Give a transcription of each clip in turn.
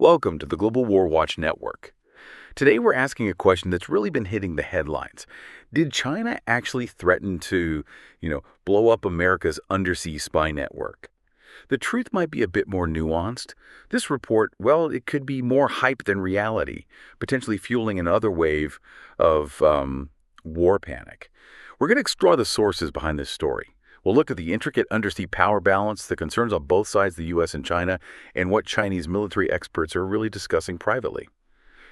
Welcome to the Global Warwatch Network. Today we're asking a question that's really been hitting the headlines. Did China actually threaten to, blow up America's undersea spy network? The truth might be a bit more nuanced. This report, well, it could be more hype than reality, potentially fueling another wave of war panic. We're going to explore the sources behind this story. We'll look at the intricate undersea power balance, the concerns on both sides, the U.S. and China, and what Chinese military experts are really discussing privately.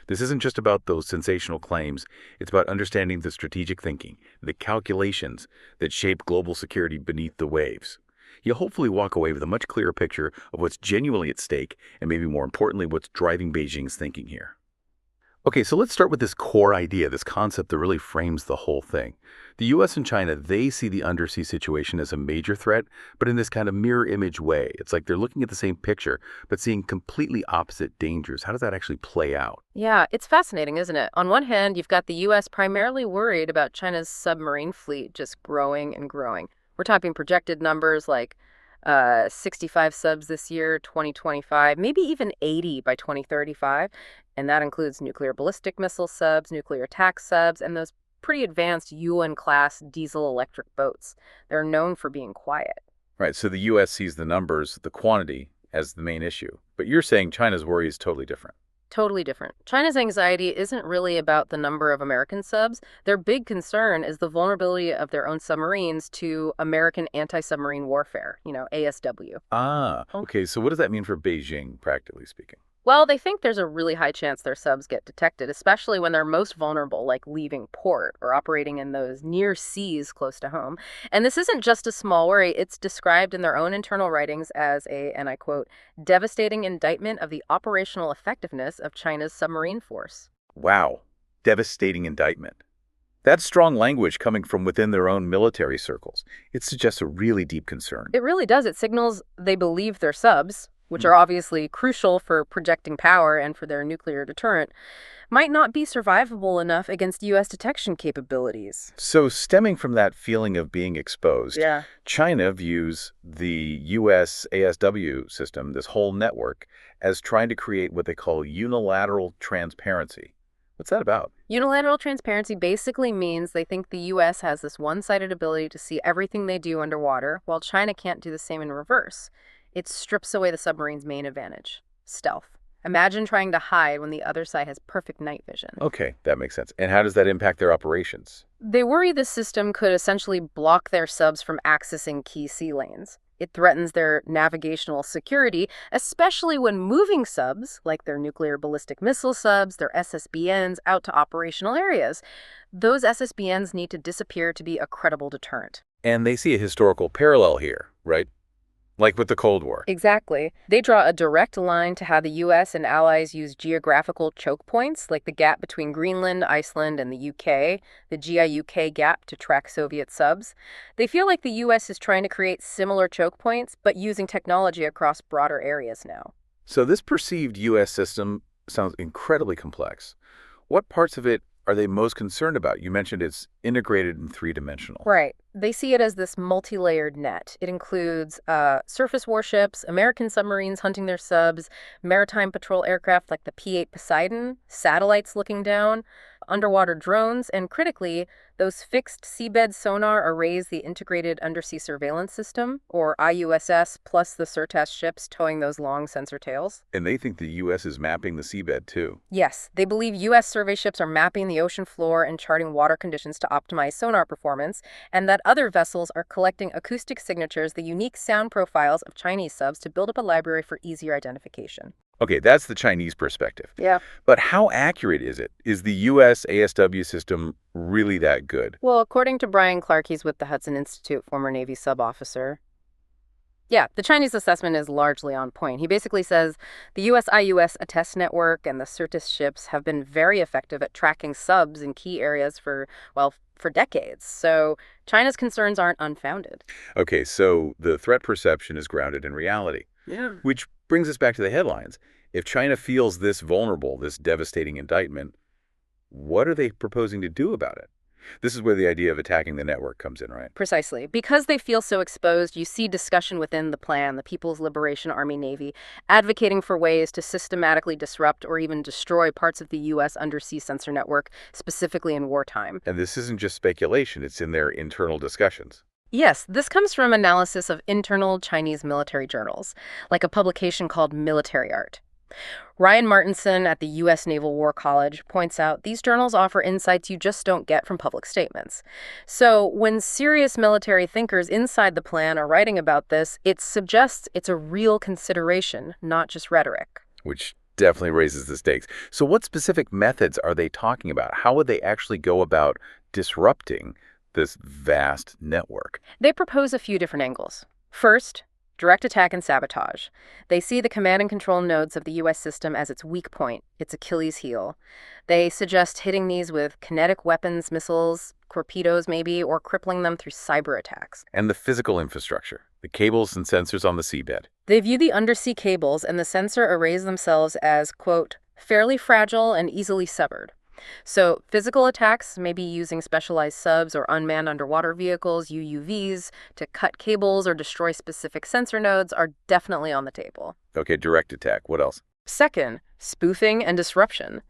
This isn't just about those sensational claims. It's about understanding the strategic thinking, the calculations that shape global security beneath the waves. You'll hopefully walk away with a much clearer picture of what's genuinely at stake and maybe more importantly, what's driving Beijing's thinking here. Okay, so let's start with this core idea, this concept that really frames the whole thing. The U.S. and China, they see the undersea situation as a major threat, but in this kind of mirror image way. It's like they're looking at the same picture, but seeing completely opposite dangers. How does that actually play out? Yeah, it's fascinating, isn't it? On one hand, you've got the U.S. primarily worried about China's submarine fleet just growing and growing. We're talking projected numbers like 65 subs this year, 2025, maybe even 80 by 2035. And that includes nuclear ballistic missile subs, nuclear attack subs, and those pretty advanced UN-class diesel-electric boats. They're known for being quiet. Right, so the U.S. sees the numbers, the quantity, as the main issue. But you're saying China's worry is totally different. Totally different. China's anxiety isn't really about the number of American subs. Their big concern is the vulnerability of their own submarines to American Anti-Submarine Warfare, ASW. Okay, so what does that mean for Beijing, practically speaking? Well, they think there's a really high chance their subs get detected, especially when they're most vulnerable, like leaving port or operating in those near seas close to home. And this isn't just a small worry. It's described in their own internal writings as and I quote, devastating indictment of the operational effectiveness of China's submarine force. Wow, devastating indictment. That's strong language coming from within their own military circles. It suggests a really deep concern. It really does. It signals they believe their subs, which are obviously crucial for projecting power and for their nuclear deterrent, might not be survivable enough against U.S. detection capabilities. So stemming from that feeling of being exposed, Yeah. China views the U.S. ASW system, this whole network, as trying to create what they call unilateral transparency. What's that about? Unilateral transparency basically means they think the U.S. has this one-sided ability to see everything they do underwater, while China can't do the same in reverse. It strips away the submarine's main advantage, stealth. Imagine trying to hide when the other side has perfect night vision. Okay, that makes sense. And how does that impact their operations? They worry this system could essentially block their subs from accessing key sea lanes. It threatens their navigational security, especially when moving subs, like their nuclear ballistic missile subs, their SSBNs, out to operational areas. Those SSBNs need to disappear to be a credible deterrent. And they see a historical parallel here, right? Like with the Cold War. Exactly. They draw a direct line to how the U.S. and allies use geographical choke points, like the gap between Greenland, Iceland, and the U.K., the GIUK gap to track Soviet subs. They feel like the U.S. is trying to create similar choke points, but using technology across broader areas now. So this perceived U.S. system sounds incredibly complex. What parts of it are they most concerned about? You mentioned it's integrated and three-dimensional. Right. They see it as this multi-layered net. It includes surface warships, American submarines hunting their subs, maritime patrol aircraft like the P-8 Poseidon, satellites looking down, underwater drones, and critically, those fixed seabed sonar arrays, the Integrated Undersea Surveillance System, or IUSS, plus the Sabotage ships towing those long sensor tails. And they think the U.S. is mapping the seabed, too. Yes, they believe U.S. survey ships are mapping the ocean floor and charting water conditions to optimize sonar performance, and that other vessels are collecting acoustic signatures, the unique sound profiles of Chinese subs, to build up a library for easier identification. Okay, that's the Chinese perspective. Yeah. But how accurate is it? Is the U.S. ASW system really that good? Well, according to Brian Clark, he's with the Hudson Institute, former Navy sub-officer. Yeah, the Chinese assessment is largely on point. He basically says the U.S. IUSS test network and the Certus ships have been very effective at tracking subs in key areas for decades. So China's concerns aren't unfounded. Okay, so the threat perception is grounded in reality. Yeah. Which brings us back to the headlines. If China feels this vulnerable, this devastating indictment, what are they proposing to do about it? This is where the idea of attacking the network comes in, right? Precisely. Because they feel so exposed, you see discussion within the plan, the People's Liberation Army Navy, advocating for ways to systematically disrupt or even destroy parts of the U.S. undersea sensor network, specifically in wartime. And this isn't just speculation, it's in their internal discussions. Yes, this comes from analysis of internal Chinese military journals, like a publication called Military Art. Ryan Martinson at the U.S. Naval War College points out these journals offer insights you just don't get from public statements. So when serious military thinkers inside the plan are writing about this, it suggests it's a real consideration, not just rhetoric. Which definitely raises the stakes. So what specific methods are they talking about? How would they actually go about disrupting this vast network? They propose a few different angles. First, direct attack and sabotage. They see the command and control nodes of the U.S. system as its weak point, its Achilles heel. They suggest hitting these with kinetic weapons, missiles, torpedoes maybe, or crippling them through cyber attacks. And the physical infrastructure, the cables and sensors on the seabed. They view the undersea cables and the sensor arrays themselves as, quote, fairly fragile and easily severed. So physical attacks, maybe using specialized subs or unmanned underwater vehicles, UUVs, to cut cables or destroy specific sensor nodes are definitely on the table. Okay, direct attack. What else? Second, spoofing and disruption.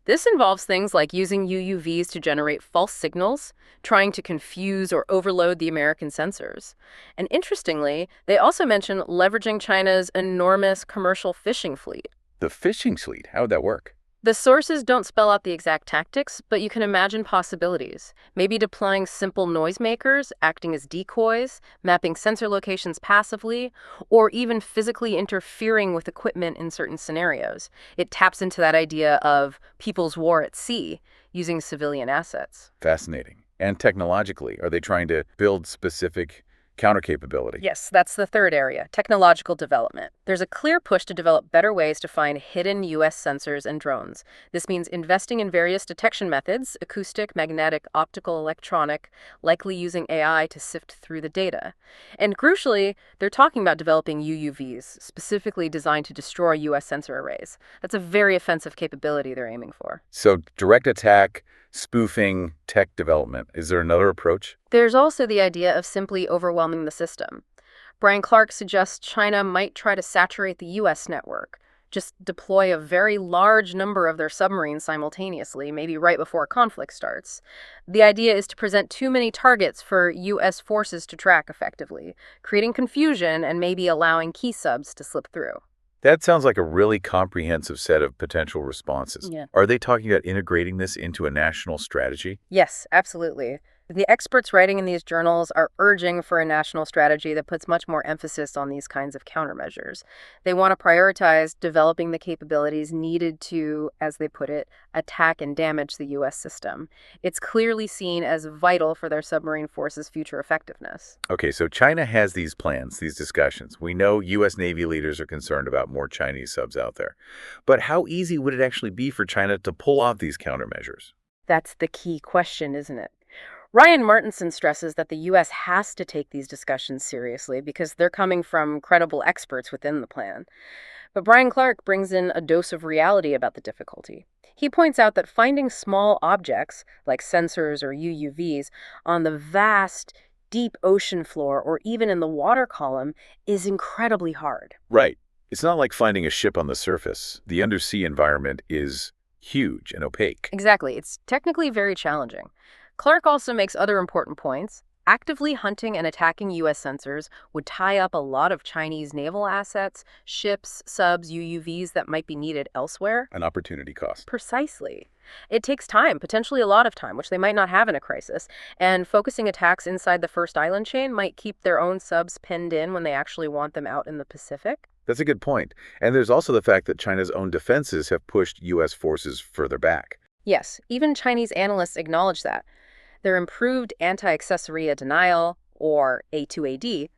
This involves things like using UUVs to generate false signals, trying to confuse or overload the American sensors. And interestingly, they also mention leveraging China's enormous commercial fishing fleet. The fishing fleet. How would that work? The sources don't spell out the exact tactics, but you can imagine possibilities. Maybe deploying simple noisemakers, acting as decoys, mapping sensor locations passively, or even physically interfering with equipment in certain scenarios. It taps into that idea of people's war at sea, using civilian assets. Fascinating. And technologically, are they trying to build specific counter capability? Yes, that's the third area, technological development. There's a clear push to develop better ways to find hidden U.S. sensors and drones. This means investing in various detection methods, acoustic, magnetic, optical, electronic, likely using AI to sift through the data. And crucially, they're talking about developing UUVs, specifically designed to destroy U.S. sensor arrays. That's a very offensive capability they're aiming for. So direct attack, spoofing, tech development. Is there another approach? There's also the idea of simply overwhelming the system. Brian Clark suggests China might try to saturate the U.S. network, just deploy a very large number of their submarines simultaneously, maybe right before a conflict starts. The idea is to present too many targets for U.S. forces to track effectively, creating confusion and maybe allowing key subs to slip through. That sounds like a really comprehensive set of potential responses. Yeah. Are they talking about integrating this into a national strategy? Yes, absolutely. The experts writing in these journals are urging for a national strategy that puts much more emphasis on these kinds of countermeasures. They want to prioritize developing the capabilities needed to, as they put it, attack and damage the U.S. system. It's clearly seen as vital for their submarine forces' future effectiveness. Okay, so China has these plans, these discussions. We know U.S. Navy leaders are concerned about more Chinese subs out there. But how easy would it actually be for China to pull off these countermeasures? That's the key question, isn't it? Ryan Martinson stresses that the U.S. has to take these discussions seriously because they're coming from credible experts within the plan. But Brian Clark brings in a dose of reality about the difficulty. He points out that finding small objects, like sensors or UUVs, on the vast, deep ocean floor or even in the water column is incredibly hard. Right. It's not like finding a ship on the surface. The undersea environment is huge and opaque. Exactly. It's technically very challenging. Clark also makes other important points. Actively hunting and attacking U.S. sensors would tie up a lot of Chinese naval assets, ships, subs, UUVs that might be needed elsewhere. An opportunity cost. Precisely. It takes time, potentially a lot of time, which they might not have in a crisis, and focusing attacks inside the first island chain might keep their own subs pinned in when they actually want them out in the Pacific. That's a good point. And there's also the fact that China's own defenses have pushed U.S. forces further back. Yes, even Chinese analysts acknowledge that. Their improved anti-accessoria denial, or A2AD,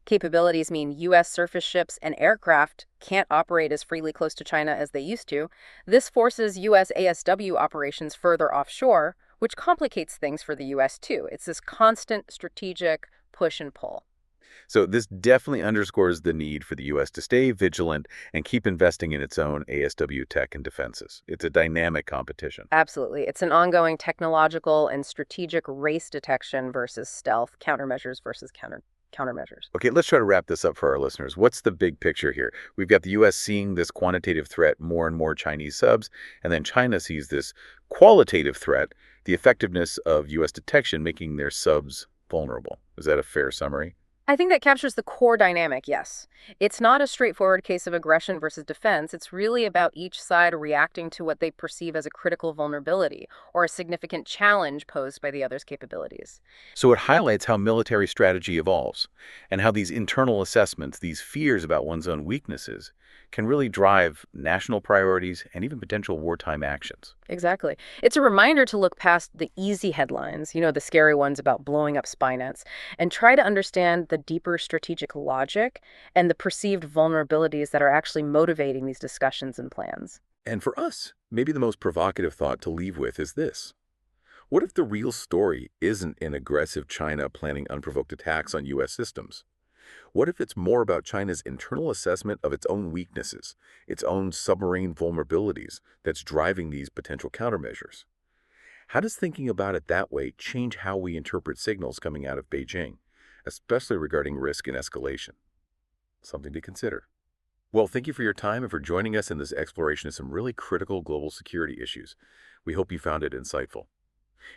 capabilities mean U.S. surface ships and aircraft can't operate as freely close to China as they used to. This forces U.S. ASW operations further offshore, which complicates things for the U.S. too. It's this constant strategic push and pull. So this definitely underscores the need for the U.S. to stay vigilant and keep investing in its own ASW tech and defenses. It's a dynamic competition. Absolutely. It's an ongoing technological and strategic race detection versus stealth, countermeasures versus countermeasures. Okay, let's try to wrap this up for our listeners. What's the big picture here? We've got the U.S. seeing this quantitative threat, more and more Chinese subs, and then China sees this qualitative threat, the effectiveness of U.S. detection making their subs vulnerable. Is that a fair summary? I think that captures the core dynamic, yes. It's not a straightforward case of aggression versus defense. It's really about each side reacting to what they perceive as a critical vulnerability or a significant challenge posed by the other's capabilities. So it highlights how military strategy evolves and how these internal assessments, these fears about one's own weaknesses, can really drive national priorities and even potential wartime actions. Exactly. It's a reminder to look past the easy headlines, the scary ones about blowing up spy nets, and try to understand the deeper strategic logic and the perceived vulnerabilities that are actually motivating these discussions and plans. And for us, maybe the most provocative thought to leave with is this. What if the real story isn't in aggressive China planning unprovoked attacks on U.S. systems? What if it's more about China's internal assessment of its own weaknesses, its own submarine vulnerabilities that's driving these potential countermeasures? How does thinking about it that way change how we interpret signals coming out of Beijing, especially regarding risk and escalation? Something to consider. Well, thank you for your time and for joining us in this exploration of some really critical global security issues. We hope you found it insightful.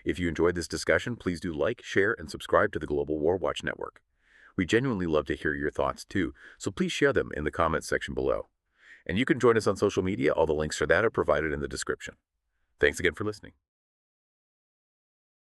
If you enjoyed this discussion, please do like, share, and subscribe to the Global Warwatch Network. We genuinely love to hear your thoughts too, so please share them in the comments section below. And you can join us on social media. All the links for that are provided in the description. Thanks again for listening.